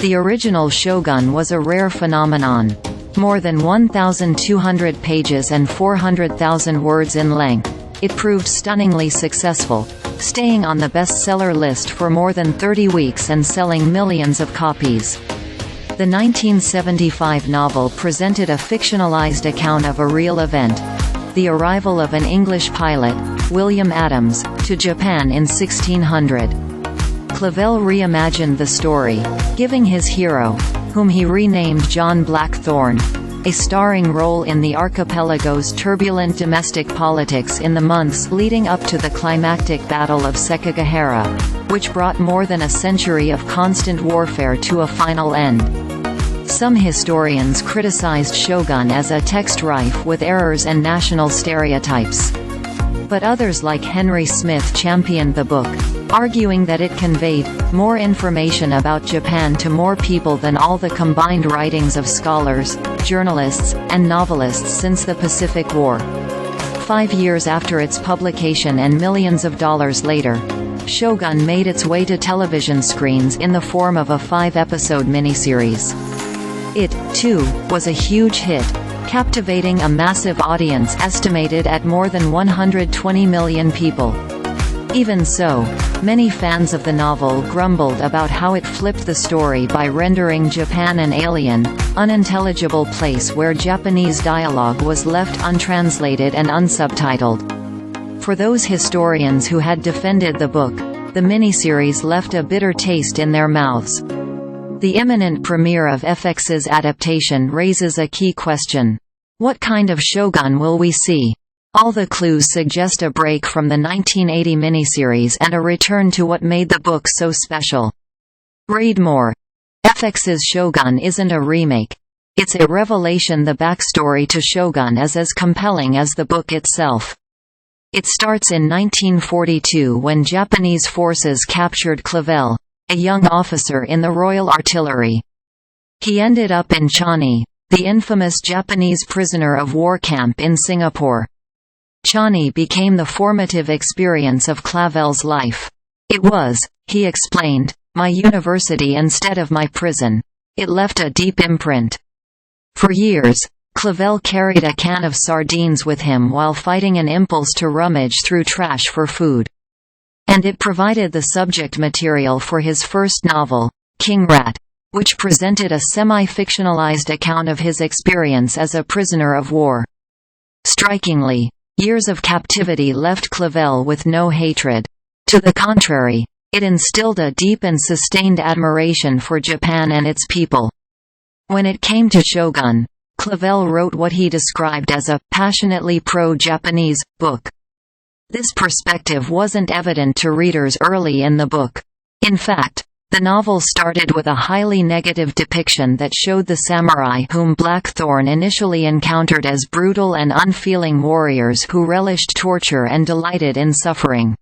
The original Shogun was a rare phenomenon. More than 1,200 pages and 400,000 words in length, it proved stunningly successful, staying on the bestseller list for more than 30 weeks and selling millions of copies. The 1975 novel presented a fictionalized account of a real event: the arrival of an English pilot, William Adams, to Japan in 1600. Clavell reimagined the story, giving his hero, whom he renamed John Blackthorne, a starring role in the archipelago's turbulent domestic politics in the months leading up to the climactic Battle of Sekigahara, which brought more than a century of constant warfare to a final end. Some historians criticized Shogun as a text rife with errors and national stereotypes. But others like Henry Smith championed the book, arguing that it conveyed more information about Japan to more people than all the combined writings of scholars, journalists, and novelists since the Pacific War. 5 years after its publication and millions of dollars later, Shogun made its way to television screens in the form of a 5-episode miniseries. It, too, was a huge hit, captivating a massive audience estimated at more than 120 million people. Even so, many fans of the novel grumbled about how it flipped the story by rendering Japan an alien, unintelligible place where Japanese dialogue was left untranslated and unsubtitled. For those historians who had defended the book, the miniseries left a bitter taste in their mouths. The imminent premiere of FX's adaptation raises a key question. What kind of Shogun will we see? All the clues suggest a break from the 1980 miniseries and a return to what made the book so special. Read more. FX's Shogun isn't a remake. It's a revelation. The backstory to Shogun is as compelling as the book itself. It starts in 1942 when Japanese forces captured Clavell, a young officer in the Royal Artillery. He ended up in Changi, the infamous Japanese prisoner of war camp in Singapore. Changi became the formative experience of Clavell's life. It was, he explained, my university instead of my prison. It left a deep imprint. For years, Clavell carried a can of sardines with him while fighting an impulse to rummage through trash for food. And it provided the subject material for his first novel, King Rat, which presented a semi-fictionalized account of his experience as a prisoner of war. Strikingly, years of captivity left Clavell with no hatred. To the contrary, it instilled a deep and sustained admiration for Japan and its people. When it came to Shogun, Clavell wrote what he described as a passionately pro-Japanese book. This perspective wasn't evident to readers early in the book. In fact, the novel started with a highly negative depiction that showed the samurai whom Blackthorne initially encountered as brutal and unfeeling warriors who relished torture and delighted in suffering.